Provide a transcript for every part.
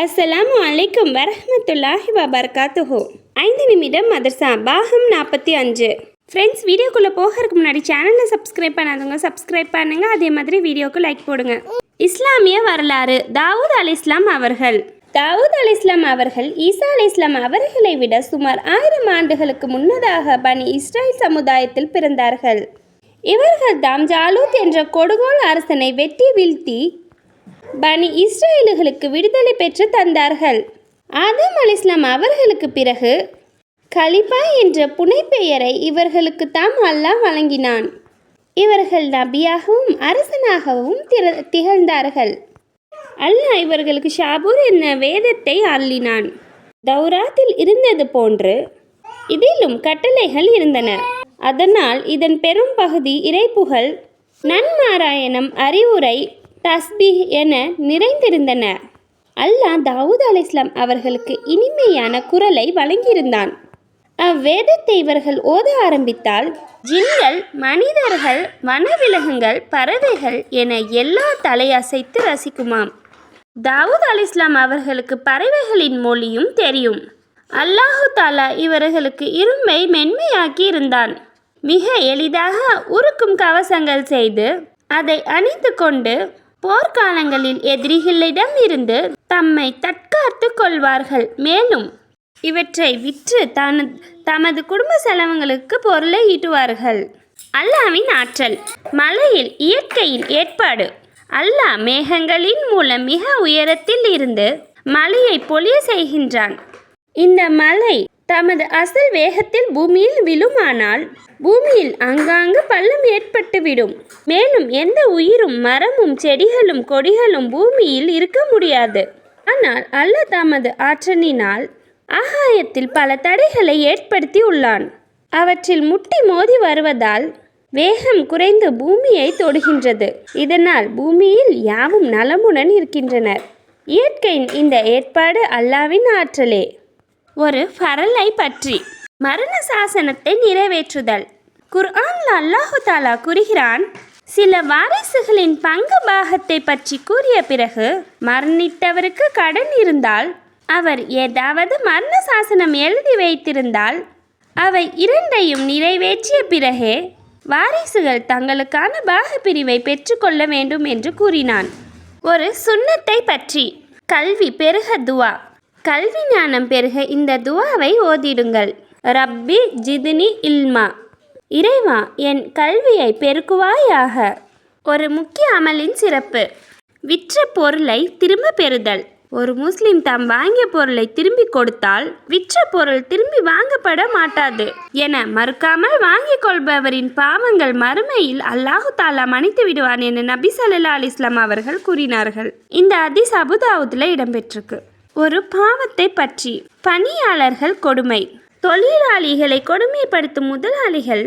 அஸ்ஸலாமு அலைக்கும் வரஹ்மத்துல்லாஹி வபரகாத்துஹு. 5 நிமிடம் மதர்சா பாகம் 45. ஃப்ரெண்ட்ஸ், வீடியோக்குள்ளே போகிறதுக்கு முன்னாடி சேனலை சப்ஸ்கிரைப் பண்ணாதவங்க சப்ஸ்கிரைப் பண்ணுங்கள். அதே மாதிரி வீடியோக்கு லைக் போடுங்க. இஸ்லாமிய வரலாறு. தாவூத் அலைஹிஸ்ஸலாம் அவர்கள். தாவூத் அலைஹிஸ்ஸலாம் அவர்கள் ஈசா அலைஹிஸ்ஸலாம் அவர்களை விட சுமார் 1000 ஆண்டுகளுக்கு முன்னதாக பனி இஸ்ராயில் சமுதாயத்தில் பிறந்தார்கள். இவர்கள் தாம் ஜாலூத் என்ற கொடுங்கோல் அரசனை வெட்டி வீழ்த்தி பனி இஸ்ரேலுகளுக்கு விடுதலை பெற்று தந்தார்கள். ஆதம் அலைஹிஸ்ஸலாம் அவர்களுக்கு பிறகு கலிபா என்ற புனைப்பெயரை இவர்களுக்கு தாம் அல்லாஹ் வழங்கினான். இவர்கள் நபியாகவும் அரசனாகவும் திகழ்ந்தார்கள். அல்லாஹ் இவர்களுக்கு ஷாபூர் என்ற வேதத்தை அருளினான். தௌராத்தில் இருந்தது போன்று இதிலும் கட்டளைகள் இருந்தன. அதனால் இதன் பெரும் பகுதி இறைப்புகழ், நன்மாராயணம், அறிவுரை, தஸ்பீஹ் என நிறைந்திருந்தன. அல்லாஹ் தாவூத் அலைஹிஸ்ஸலாம் அவர்களுக்கு இனிமையான குரலை வழங்கியிருந்தான். அவ்வேதத்தை இவர்கள் ஓத ஆரம்பித்தால் ஜின்கள், மனிதர்கள், வனவிலங்குகள், பறவைகள் என எல்லா தலையசைத்து ரசிக்குமாம். தாவூத் அலைஹிஸ்ஸலாம் அவர்களுக்கு பறவைகளின் மொழியும் தெரியும். அல்லாஹு தாலா இவர்களுக்கு இரும்பை மென்மையாக்கி இருந்தான். மிக எளிதாக உருக்கும் கவசங்கள் செய்து அதை அணிந்து கொண்டு போர்க்காலங்களில் எதிரிகளிடம் இருந்து தம்மை தற்காத்து கொள்வார்கள். மேலும் இவற்றை விற்று தமது குடும்ப செலவுகளுக்கு பொருளை ஈட்டுவார்கள். அல்லாஹ்வின் ஆற்றல். மலையில் இயற்கையின் ஏற்பாடு. அல்லாஹ் மேகங்களின் மூலம் மிக உயரத்தில் இருந்து மலையை பொழிய செய்கின்றான். இந்த மலை தமது அசல் வேகத்தில் பூமியில் விழுமானால் பூமியில் ஆங்காங்கு பள்ளம் ஏற்பட்டுவிடும். மேலும் எந்த உயிரும், மரமும், செடிகளும், கொடிகளும் பூமியில் இருக்க முடியாது. ஆனால் அல்லாஹ் தமது ஆற்றலினால் ஆகாயத்தில் பல தடைகளை ஏற்படுத்தி உள்ளான். அவற்றில் முட்டி மோதி வருவதால் வேகம் குறைந்து பூமியை தொடுகின்றது. இதனால் பூமியில் யாவும் நலமுடன் இருக்கின்றனர். இயற்கையின் இந்த ஏற்பாடு அல்லாஹ்வின் ஆற்றலே. ஒரு ஃபரலை பற்றி. மரண சாசனத்தை நிறைவேற்றுதல். குர்ஆன்ல அல்லாஹு தாலா கூறுகிறான், சில வாரிசுகளின் பங்கு பாகத்தை பற்றி கூறிய பிறகு, மரணித்தவருக்கு கடன் இருந்தால், அவர் ஏதாவது மரண சாசனம் எழுதி வைத்திருந்தால் அவை இரண்டையும் நிறைவேற்றிய பிறகே வாரிசுகள் தங்களுக்கான பாக பிரிவை பெற்றுக்கொள்ள வேண்டும் என்று கூறினான். ஒரு சுன்னத்தை பற்றி. கல்வி பெருக துவா. கல்வி ஞானம் பெருக இந்த துவாவை ஓதிடுங்கள். ரப்பி ஜிதுனி இல்மா. இறைவா, என் கல்வியை பெருக்குவாயாக. ஒரு முக்கிய அமலின் சிறப்பு. விற்ற பொருளை திரும்ப பெறுதல். ஒரு முஸ்லிம் தாம் வாங்கிய பொருளை திரும்பி கொடுத்தால் விற்ற பொருள் திரும்பி வாங்கப்பட மாட்டாது என மறுக்காமல் வாங்கிக் கொள்பவரின் பாவங்கள் மறுமையில் அல்லாஹு தாலா மன்னித்து விடுவான் என நபி ஸல்லல்லாஹு அலைஹி வஸல்லம் அவர்கள் கூறினார்கள். இந்த ஹதீஸ் அபூ தாவூத்ல இடம்பெற்றிருக்கு. ஒரு பாவத்தை பற்றி. பணியாளர்கள் கொடுமை. தொழிலாளிகளை கொடுமைப்படுத்தும் முதலாளிகள்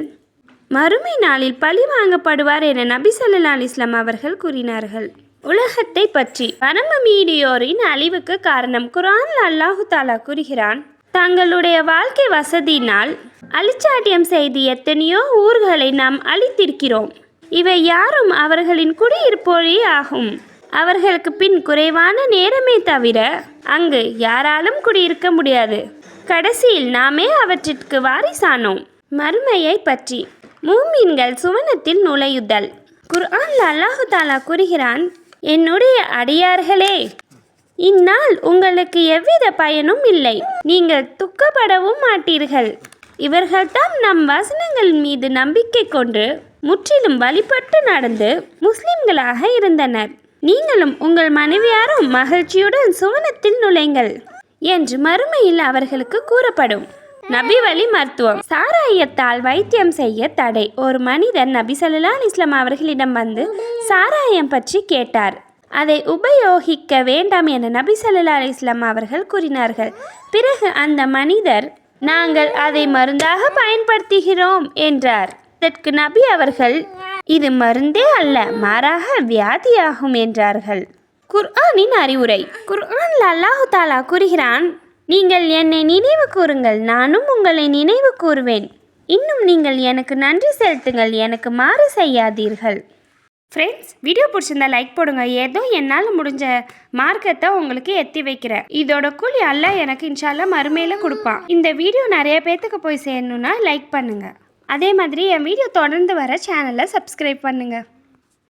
மறுமை நாளில் பழி வாங்கப்படுவார் என நபி ஸல்லல்லாஹு அலைஹி வஸல்லம் அவர்கள் கூறினார்கள். உலகத்தை பற்றி. பரம மீடியோரின் அழிவுக்கு காரணம். குர்ஆன்ல அல்லாஹு தாலா கூறுகிறான், தங்களுடைய வாழ்க்கை வசதியினால் அழிச்சாட்டியம் செய்து எத்தனையோ ஊர்களை நாம் அழித்திருக்கிறோம். இவை யாரும் அவர்களின் குடியிருப்போரே ஆகும். அவர்களுக்கு பின் குறைவான நேரமே தவிர அங்கு யாராலும் குடியிருக்க முடியாது. கடைசியில் நாமே அவற்றிற்கு வாரிசானோம். மறுமையை பற்றி. மூமின்கள் சுவனத்தில் நுழையுதல். குர்ஆன்ல அல்லாஹு தாலா கூறுகிறான், என்னுடைய அடியார்களே, இந்நாள் உங்களுக்கு எவ்வித பயனும் இல்லை, நீங்கள் துக்கப்படவும் மாட்டீர்கள். இவர்கள்தாம் நம் வசனங்கள் மீது நம்பிக்கை கொண்டு முற்றிலும் வழிபட்டு நடந்து முஸ்லிம்களாக இருந்தனர். நீங்களும் உங்கள் மனைவியாரும் மகிழ்ச்சியுடன் சுவனத்தில் நுழைங்கள் என்று மறுமையில் அவர்களுக்கு கூறப்படும். நபி வழி மருத்துவம். சாராயத்தால் வைத்தியம் செய்ய தடை. ஒரு மனிதர் நபி ஸல்லல்லாஹு அலைஹி வஸல்லம் அவர்களிடம் வந்து சாராயம் பற்றி கேட்டார். அதை உபயோகிக்க வேண்டாம் என நபி ஸல்லல்லாஹு அலைஹி வஸல்லம் அவர்கள் கூறினார்கள். பிறகு அந்த மனிதர், நாங்கள் அதை மருந்தாக பயன்படுத்துகிறோம் என்றார். அதற்கு நபி அவர்கள், இது மருந்தே அல்ல, மாறாக வியாதியாகும் என்றார்கள். குர்ஆனின் அறிவுரை. குர்ஆன்ல அல்லாஹு தாலா கூறுகிறான், நீங்கள் என்னை நினைவு கூறுங்கள், நானும் உங்களை நினைவு கூறுவேன். இன்னும் நீங்கள் எனக்கு நன்றி செலுத்துங்கள், எனக்கு மாறு செய்யாதீர்கள். ஃப்ரெண்ட்ஸ் வீடியோ பிடிச்சிருந்தா லைக் போடுங்க. ஏதோ என்னால் முடிஞ்ச மார்க்கத்தை உங்களுக்கு எத்தி வைக்கிறேன். இதோட கூலி அல்லாஹ் எனக்கு இன்ஷால்லா மறுமையில் கொடுப்பான். இந்த வீடியோ நிறைய பேர்த்துக்கு போய் சேரணுன்னா லைக் பண்ணுங்கள். அதே மாதிரி என் வீடியோ தொடர்ந்து வர சேனலை சப்ஸ்கிரைப் பண்ணுங்கள்.